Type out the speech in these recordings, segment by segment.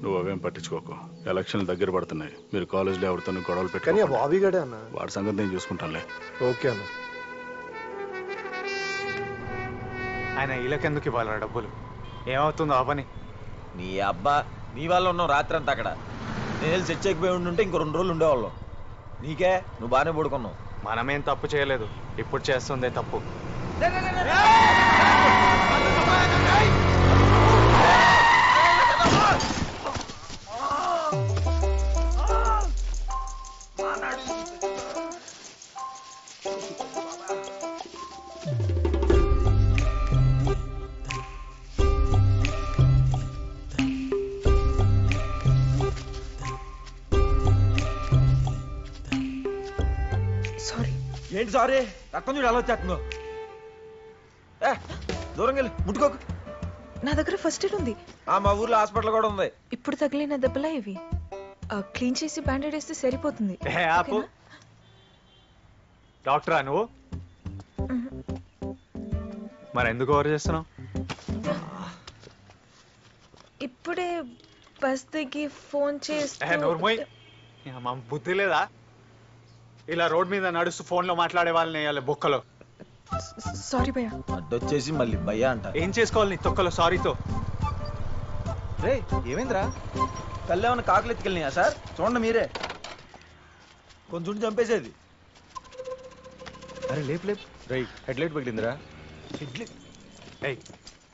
నువ్వు అవేం పట్టించుకోకు. ఎలక్షన్లు దగ్గర పడుతున్నాయి. మీరు కాలేజ్లో ఎవరితో గొడవలు కానీ పెట్టుకుని బాబీ గడే అన్న. వాడి సంగతి నేను చూసుకుంటానులే. ఓకే అన్న. ఆయన వీళ్ళకెందుకు ఇవ్వాలా డబ్బులు? ఏమవుతుందో ఆ పని. నీ అబ్బా నీ వల్ల ఉన్నావు రాత్రి అంతా అక్కడ. నేను సెట్ చేయకపోయి ఉంటే ఇంకో 2 రోజులు ఉండేవాళ్ళం. నీకే నువ్వు బాగానే పడుకున్నావు. మనమేం తప్పు చేయలేదు, ఇప్పుడు చేస్తుందే తప్పు. ఏంటి సారీ రక్తం చూడు ఎలా వచ్చేస్తుందో. దూరంగా వెళ్ళి ముట్టుకోకు. నా దగ్గర ఫస్ట్ ఎయిడ్ ఉంది. మా ఊర్లో హాస్పిటల్ కూడా ఉంది. ఇప్పుడు తగిలిన దెబ్బలా ఇవి. క్లీన్ చేసి బ్యాండేడ్ వేస్తే సరిపోతుంది. డాక్టరా నువ్వు? మరి ఎందుకు ఓవర్ చేస్తున్నావు? ఇప్పుడే బస్ దిగి ఫోన్ చేస్తే బుద్ధి లేదా? ఇలా రోడ్ మీద నడుస్తూ ఫోన్ లో మాట్లాడే వాళ్ళని వేయాలి బొక్కలో. సారీ భయ్యా. అడ్డొచ్చేసి మళ్ళీ భయ్యా అంట. ఏం చేసుకోవాలి నీ తొక్కలో సారీతో? రే ఏమైందిరా? కళ్ళేమన్నా కాకులు ఎత్తుకెళ్ళినాయా సార్? చూడండి మీరే. కొంచెం చంపేసేది. అరే లేపు లేపు. రైట్ హెడ్ లైట్ పగిలిందిరా.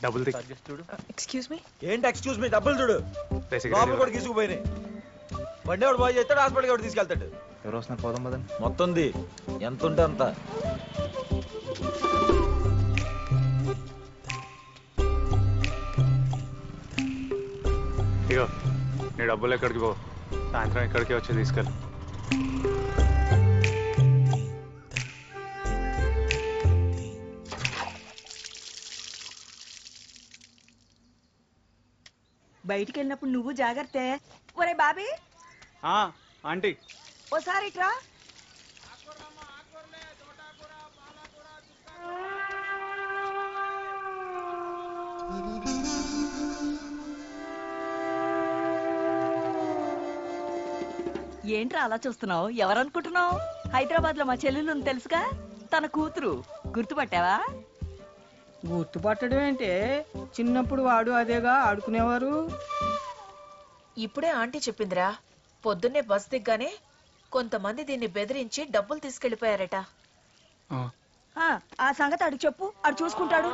డబ్బులు చూడు. Excuse me. ఏంటి ఎక్స్క్యూజ్ మీ? డబ్బులు చూడు. లోపల కూడా తీసుకుపోయినాయి. బండి వాడు బాగా చేస్తాడు, హాస్పిటల్కి వాడు తీసుకెళ్తాడు. ఎవరు వస్తున్నారు? పోదాం పదండి. మొత్తంది ఎంత ఉంటే అంత. ఇగో నీ డబ్బులు ఎక్కడికి పో, సాయంత్రం ఇక్కడికి వచ్చి తీసుకెళ్ళి. బయటికి వెళ్ళినప్పుడు నువ్వు జాగ్రత్త. ఒరే బాబీ. ఆంటీ ఓసారి ఇట్రా. ఏంట్రా అలా చూస్తున్నావు? ఎవరనుకుంటున్నావు? హైదరాబాద్ లో మా చెల్లెలు తెలుసుగా, తన కూతురు. గుర్తుపట్టావా? గుర్తుపట్టడం ఏంటే, చిన్నప్పుడు వాడు అదేగా ఆడుకునేవారు. ఇప్పుడే ఆంటీ చెప్పిందిరా, పొద్దున్నే బస్ దిగ్గానే కొంతమంది దీన్ని బెదిరించి డబ్బులు తీసుకెళ్లిపోయారట. ఆ సంగతి అడిగి చెప్పు, అడు చూసుకుంటాడు.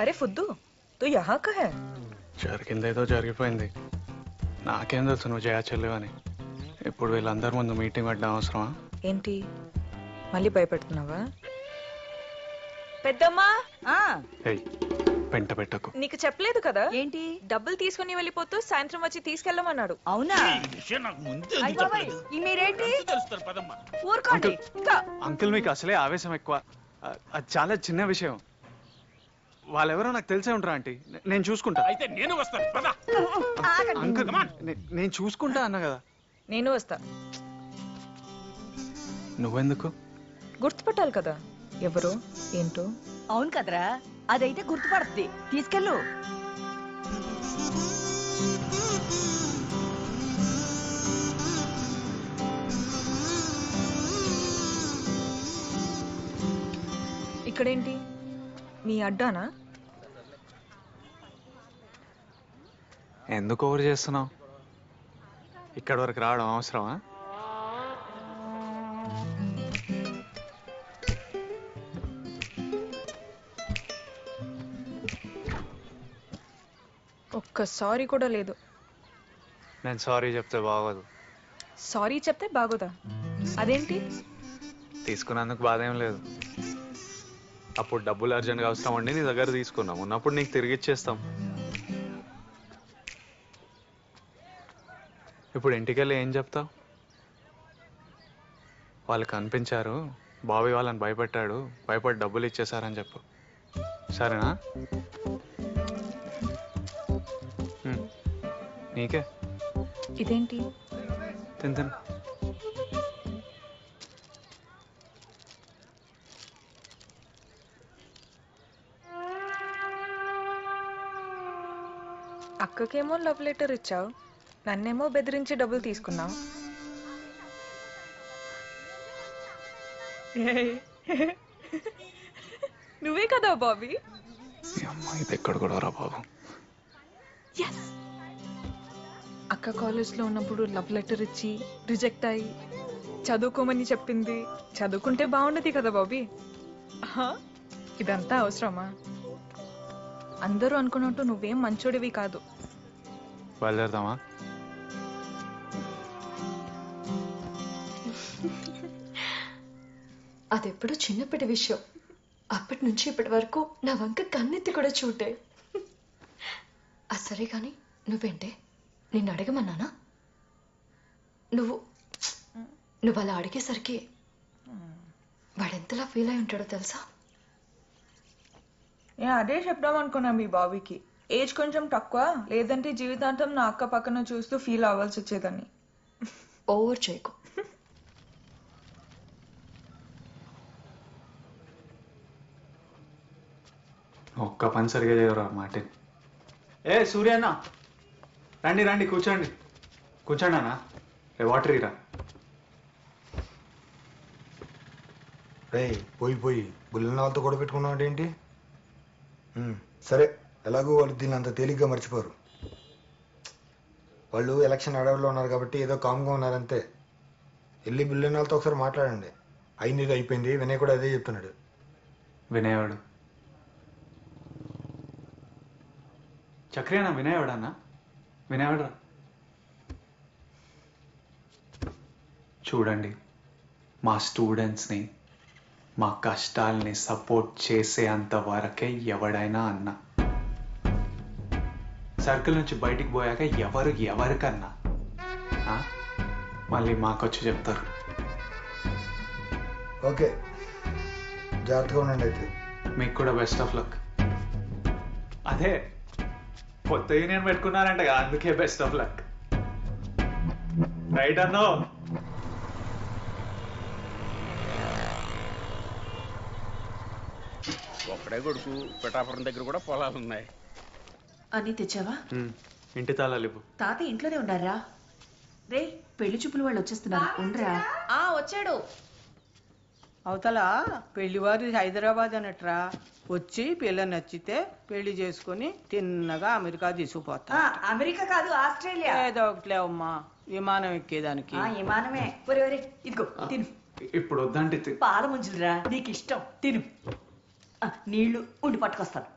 అరే ఫుద్దు, తు యహా కా హై? జరిగిందేదో జరిగిపోయింది. నాకేం తెలుసు నువ్వు జయాచెల్లేవు అని. ఇప్పుడు వీళ్ళందరి ముందు మీటింగ్ పెట్టడం అవసరమా? ఏంటి మళ్ళీ భయపెడుతున్నావా? పెద్దమ్మా పెంట పెట్టకు. నీకు చెప్పలేదు కదా ఏంటి? డబ్బులు తీసుకుని వెళ్ళిపోతూ సాయంత్రం వచ్చి తీసుకెళ్ళమన్నాడు. అవునా? మీరేంటి ఊరుకోండి. అంకుల్ మీకు అసలే ఆవేశం ఎక్కువ. అది చాలా చిన్న విషయం. వాళ్ళెవరో నాకు తెలిసే ఉంటారా ఆంటీ? నేను చూసుకుంటా. అయితే నేను వస్తాను. అంకుల్ నేను చూసుకుంటా అన్నా కదా. నేను వస్తా. నువ్వెందుకు? గుర్తుపట్టాలి కదా ఎవరు ఏంటో. అవును కదరా, అదైతే గుర్తుపడుతుంది. తీసుకెళ్ళు. ఇక్కడేంటి మీ అడ్డానా? ఎందుకు ఓవర్ చేస్తున్నావు? ఇక్కడి వరకు రావడం అవసరమా? ఒక్కసారి కూడా లేదు. నేను సారీ చెప్తే బాగోదు. సారీ చెప్తే బాగోదా? అదేంటి? తీసుకున్నందుకు బాధ ఏం లేదు. అప్పుడు డబ్బులు అర్జెంట్గా అవసరం అండి, నీ దగ్గర తీసుకున్నాం. ఉన్నప్పుడు నీకు తిరిగి ఇచ్చేస్తాం. ఇప్పుడు ఇంటికి వెళ్ళి ఏం చెప్తావు? వాళ్ళు కనిపించారు, బాబీ వాళ్ళని భయపెట్టాడు, భయపడి డబ్బులు ఇచ్చేసారని చెప్పు. సరేనా? నీకే. ఇదేంటి? తిను. అక్కకేమో లవ్ లెటర్ ఇచ్చావు, నన్నేమో బెదిరించి డబ్బులు తీసుకున్నావు. నువ్వే కదా బాబీ. ఈ అమ్మాయి ఇది ఎక్కడ కూడా రా బాబు. అక్క కాలేజ్లో ఉన్నప్పుడు లవ్ లెటర్ ఇచ్చి రిజెక్ట్ అయ్యి చదువుకోమని చెప్పింది. చదువుకుంటే బాగుండదు కదా బాబీ. ఇదంతా అవసరమా? అందరూ అనుకున్నట్టు నువ్వేం మంచోడివి కాదు. బయలుదేరదామా? అదెప్పుడో చిన్నప్పటి విషయం. అప్పటి నుంచి ఇప్పటి వరకు నా వంక కన్నెత్తి కూడా చూడే. సరే కానీ నువ్వేంటే, నిన్ను అడగమన్నానా? నువ్వు అలా అడిగేసరికి వాడెంతలా ఫీల్ అయి ఉంటాడో తెలుసా? నేను అదే చెప్దాం అనుకున్నా మీ బాబీకి. ఏజ్ కొంచెం తక్కువ, లేదంటే జీవితాంతం నా అక్క పక్కన చూస్తూ ఫీల్ అవ్వాల్సి వచ్చేదని. ఓవర్ చేయకు. ఒక్క పని సరిగా చేయరా మార్టిన్. ఏ సూర్యన్న, రండి రండి, కూర్చోండి కూర్చోండి అన్న. వాటర్ ఇరా. రే పోయి బుల్లిన వాళ్ళతో కూడా పెట్టుకున్నావు ఏంటి? సరే, ఎలాగో వాళ్ళు దీన్ని అంత తేలిగ్గా మర్చిపోరు. వాళ్ళు ఎలక్షన్ అడవిలో ఉన్నారు కాబట్టి ఏదో కామ్గా ఉన్నారంతే. వెళ్ళి బుల్లిన వాళ్ళతో ఒకసారి మాట్లాడండి. అయింది అయిపోయింది. వినయ్ కూడా అదే చెప్తున్నాడు. వినయవాడు చక్రేనా? వినయవాడన్నా? వినయవాడరా. చూడండి, మా స్టూడెంట్స్ని, మా కష్టాల్ని సపోర్ట్ చేసే అంత వరకే ఎవడైనా అన్నా. సర్కిల్ నుంచి బయటికి పోయాక ఎవరికన్నా మళ్ళీ మాకొచ్చి చెప్తారు. ఓకే, జాగ్రత్తగా ఉండండి అయితే. మీకు కూడా బెస్ట్ ఆఫ్ లక్. అదే కొత్త యూనియన్ పెట్టుకున్నారంట, అందుకే బెస్ట్ ఆఫ్ లక్. రైట్ అన్నో? ఒక్కడే కొడుకు. పిఠాపురం దగ్గర కూడా పొలాలు ఉన్నాయి. అన్నీ తెచ్చావా? ఇంటి తాళాలు ఇవ్వు. తాత ఇంట్లోనే ఉండారా? రే, పెళ్లి చూపులు వాళ్ళు వచ్చేస్తున్నారు, ఉండరా? వచ్చాడు. అవతల పెళ్లివారు హైదరాబాద్ అనట్రా. వచ్చి పిల్ల నచ్చితే పెళ్లి చేసుకుని తిన్నగా అమెరికా తీసుకుపోతా. అమెరికా కాదు, ఆస్ట్రేలియా. ఏదో ఒకట్లే అమ్మా, విమానం ఎక్కేదానికి. విమానమే. ఇదిగో తిను. ఇప్పుడు వద్దంటే పాల ముంజులురా, నీకు ఇష్టం, తిను. నీళ్లు ఉండి పట్టుకొస్తాను.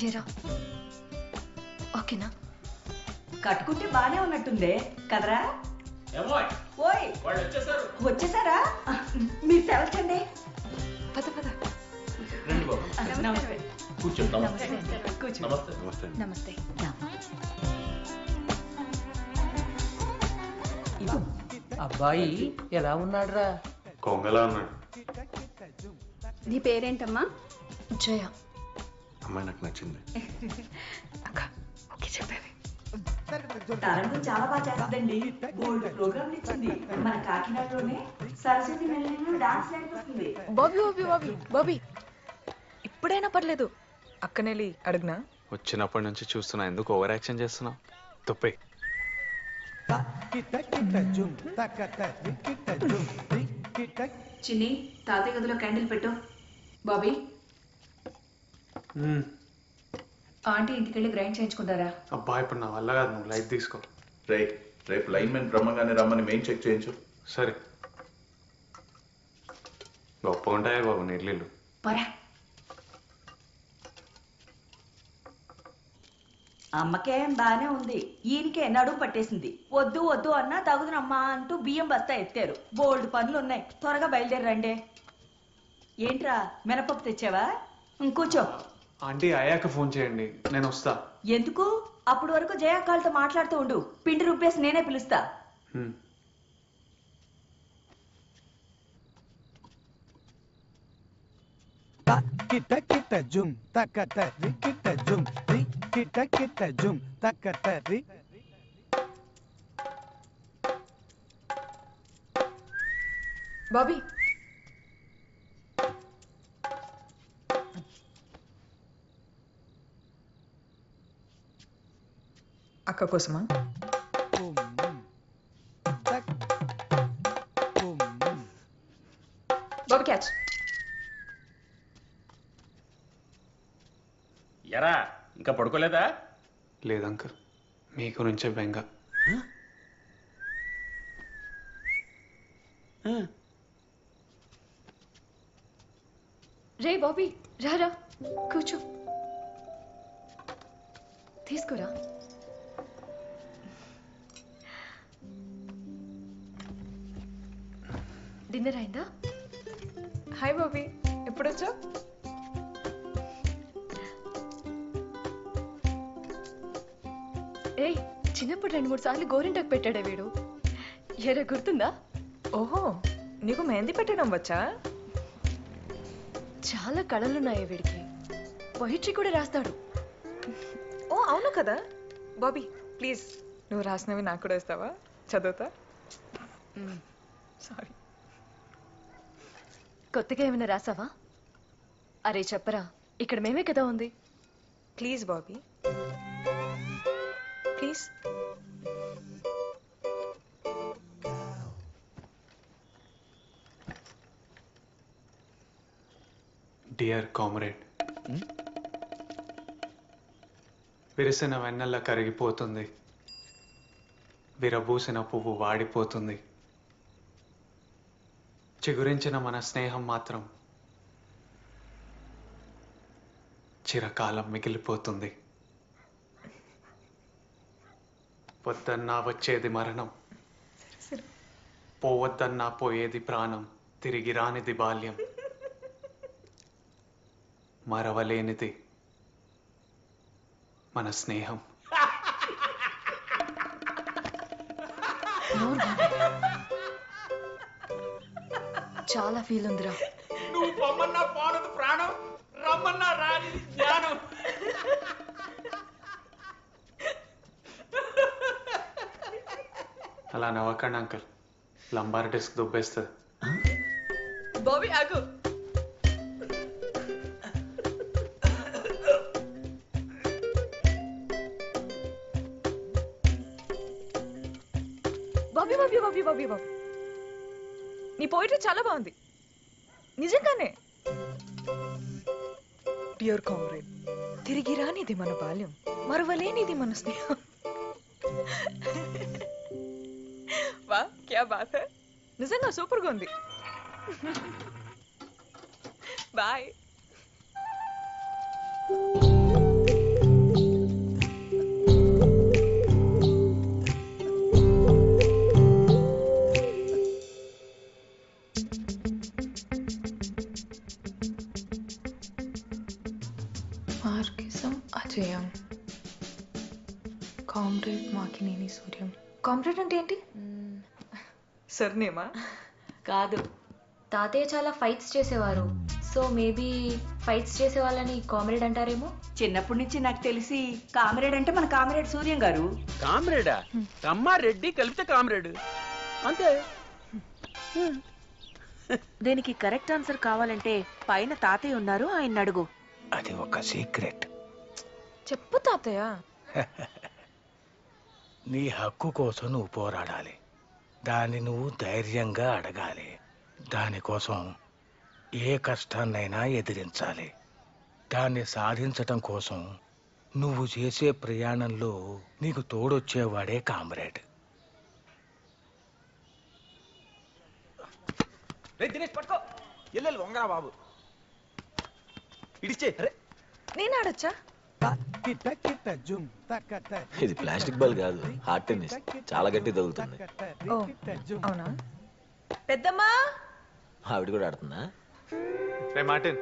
ఏరా, ఓకేనా? కట్టుకుంటే బానే ఉన్నట్టుందే కదరా? ఓయ్, వచ్చేసారా? మీరు తెలచండి. పద పద. నమస్తే. కూర్చో. కూర్చో. నమస్తే. నమస్తే. అబ్బాయి ఎలా ఉన్నాడురా? కొంగలా ఉన్నాడు. నీ పేరేంటమ్మా? జయ. అమ్మాయి నాకు నచ్చింది. అక్క ఓకే చెప్పేవి. తరంగం చాలా బాగా చేస్తుందండి. గోల్డ్ ప్రోగ్రామ్ ఇచ్చింది మన కాకినాడలోనే. సరస్వతి మెల్లిలో డాన్స్ నేర్పిస్తుంది. బాబీ బాబీ బాబీ బాబీ, ఇప్పుడైనా పర్లేదు. అక్కనెళ్ళి అడుగునా? వచ్చినప్పటి నుంచి చూస్తున్నా, ఎందుకు ఓవర్ యాక్షన్ చేస్తున్నావు? తప్పే. చిన్ని, తాతయ్య గదిలో క్యాండిల్ పెట్టు. బాబీ, ఆంటీ ఇంటికెళ్ళి గ్రైండ్ చేయించుకుంటారా? అబ్బా ఇప్పుడు నా వల్ల కాదు, నువ్వు లైట్ తీసుకో. రేపు లైన్ మెన్ బ్రహ్మంగానే రమ్మని మెయిన్ చెక్ చేయించు. సరే, గొప్ప ఉంటాయా బాబు నీళ్ళు. పరా. అమ్మకేం బానే ఉంది, ఈయనకే నడుము పట్టేసింది. వద్దు వద్దు అన్నా తగుదునమ్మా అంటూ బియ్యం బస్తా ఎత్తారు. బోల్డ్ పనులు ఉన్నాయి, త్వరగా బయలుదేరండి. ఏంట్రా, మినపప్పు తెచ్చావా? కూర్చో. ఆంటీ అయ్యాక ఫోన్ చేయండి, నేను వస్తా. ఎందుకు? అప్పుడు వరకు జయాకాలతో మాట్లాడుతూ ఉండు. పిండి రుబ్బేసి నేనే పిలుస్తా. బాబీ, అక్క కోసమా? బాబీ క్యాచ్. ఎరా ఇంకా పడుకోలేదా? లేదు అంకుల్, మీ గురించే బెంగ. రే బాబీ రారా కూర్చో, తీసుకురా. డిన్నర్ అయిందా? హాయ్ బాబీ, ఎప్పుడొచ్చా? ఏయ్, చిన్నప్పుడు 2-3 సార్లు గోరింటాకు పెట్టాడే వీడు. ఎరా గుర్తుందా? ఓహో, నీకు మెహందీ పెట్టడం వచ్చా? చాలా కళలున్నాయి వీడికి. పొయిట్రీ కూడా రాస్తాడు. ఓ అవును కదా. బాబీ ప్లీజ్, నువ్వు రాసినవి నాకు కూడా ఇస్తావా? చదువుతా. సారీ. కొత్తగా ఏమైనా రాసావా? అరే చెప్పరా, ఇక్కడ మేమే కదా ఉంది. Please Bobby, please. Dear comrade, విరిసిన వెన్నెల కరిగిపోతుంది, విరబూసిన పువ్వు వాడిపోతుంది, చిగురించిన మన స్నేహం మాత్రం చిరకాలం మిగిలిపోతుంది. వద్దన్నా వచ్చేది మరణం, పోవద్దన్నా పోయేది ప్రాణం, తిరిగి రానిది బాల్యం, మరవలేనిది మన స్నేహం. చాలా ఫీల్ ఉందిరా. నువ్వు పొమ్మన్నా పోనదు ప్రాణం, రమ్మన్నా రాని జ్ఞానం. అలా నవ్వకండి అంకల్, లంబార్ డిస్క్ దుబ్బేస్తుంది. బాబీ ఆగు. బాబీ బాబీ బాబీ బాబీ బాబీ, నీ పోయిటరీ చాలా బాగుంది నిజంగానే. డియర్ కామ్రేడ్, తిరిగి రానిది మన బాల్యం, మరవలేనిది మన స్నేహం. వా క్యా బాత్ హై, నిజంగా సూపర్ గా ఉంది. బాయ్. మార్కిజం అజయం, కామ్రేడ్ మాకినేని సూర్యం. కామ్రేడ్ అంటే ఏంటి? సర్నేమా? కాదు, తాతయ్య చాలా ఫైట్స్ చేసేవారు. సో మేబీ ఫైట్స్ చేసే వాళ్ళని కామ్రేడ్ అంటారేమో. చిన్నప్పటి నుంచి నాకు తెలిసి కామ్రేడ్ అంటే మన కామ్రేడ్ సూర్యం గారు. కామ్రేడా? రమ్మారెడ్డి కలిపితే కామ్రేడ్ అంతే. దీనికి కరెక్ట్ ఆన్సర్ కావాలంటే పైన తాతయ్య ఉన్నారు, ఆయన అడుగు. అది ఒక సీక్రెట్. చెప్పు తాతయ్య. నీ హక్కు కోసం నువ్వు పోరాడాలి, దాన్ని నువ్వు ధైర్యంగా అడగాలి, దానికోసం ఏ కష్టాన్నైనా ఎదిరించాలి. దాన్ని సాధించటం కోసం నువ్వు చేసే ప్రయాణంలో నీకు తోడొచ్చేవాడే కామ్రేడ్. దినేష్ పట్టుకో, ఎల్లెల్లు వంగరా బాబు, ఇడిచే. నేను ఆడొచ్చా? ఇది ప్లాస్టిక్ బాల్ కాదు, హార్ట్ టెన్నిస్, చాలా గట్టి తగులుతుంది. ఓ అవునా? పెద్దమ్మా ఆవిడ కూడా ఆడుతుందా? రే మార్టిన్,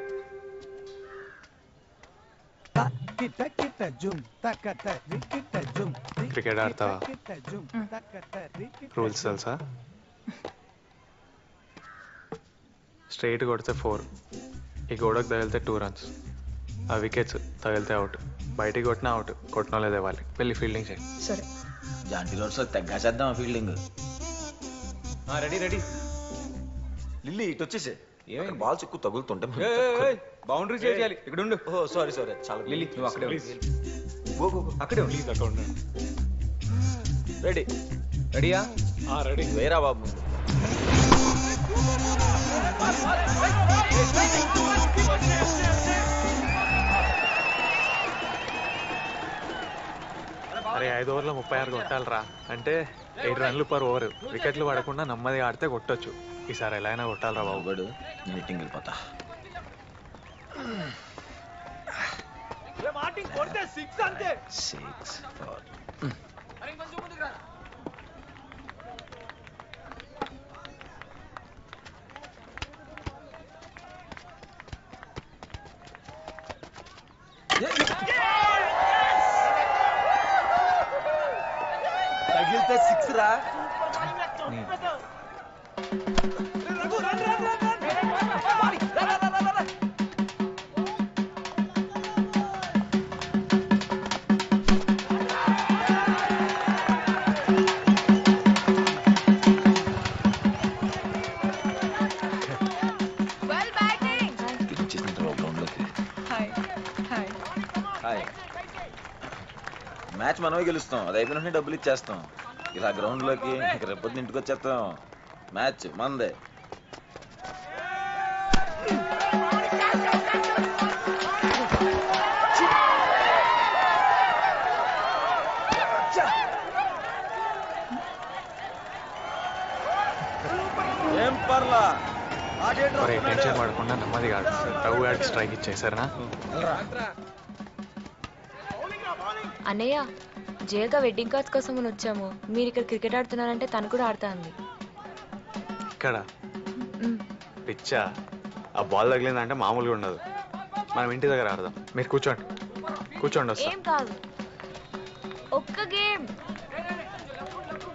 క్రికెట్ ఆడతావా? రూల్స్ తెలుసా? స్ట్రైట్ కొడితే 4, ఈ గోడకు తగిలితే 2 runs, ఆ వికెట్స్ తగిలితే అవుట్, బయటికి కొట్టినా అవుట్, కొట్టిన లేదే వాళ్ళకి. వెళ్ళి ఫీల్డింగ్ చేయి. సరే. జాంటీ రోడ్స్ తగ్గాసేద్దాం ఫీల్డింగ్. Ready ready. లిల్లీ ఇటు వచ్చేసే. ఏమైంది? బాల్స్ ఎక్కువ తగులుతుంటే బౌండరీ చేయాలి. ఇక్కడ ఉండు. ఓ సారీ సారీ, చాలా లిల్లీ నువ్వు అక్కడే అక్కడే ప్లీజ్ అక్కడ ఉండు. రెడీ రెడీయా రెడీ వేరా బాబు అరే 5 ఓవర్లో 36 కొట్టాలరా అంటే 7 రన్లు పర్ ఓవర్. వికెట్లు పడకుండా నెమ్మదిగా ఆడితే కొట్టొచ్చు. ఈసారి ఎలా అయినా కొట్టాలరా బాబు. బాబుగడు మీటింగ్ వెళ్ళిపోతా. సిక్స్ తగిలితే 6 రా. మ్యాచ్ మనమే గెలుస్తాం. అది అయిపోయిన డబ్బులు ఇచ్చేస్తాం. ఇలా గ్రౌండ్ లోకి రేపొద్దు ఇంటికి వచ్చేస్తాం. మ్యాచ్ మందే. ఏం పర్లా టెన్షన్ పడకుండా నెమ్మదిగా ఆడు. రఘు గారికి స్ట్రైక్ ఇచ్చేసారనా? అన్నయ్య జయగా వెడ్డింగ్ కార్డ్స్ కోసం అని వచ్చాము. మీరు ఇక్కడ క్రికెట్ ఆడుతున్నారంటే తను కూడా ఆడుతా అంది. ఇక్కడ పిచ్చా, ఆ బాల్ తగిలిందంటే మామూలుగా ఉండదు. మనం ఇంటి దగ్గర ఆడదాం. మీరు కూర్చోండి కూర్చోండి వస్తా. ఏం కాదు, ఒక్క గేమ్.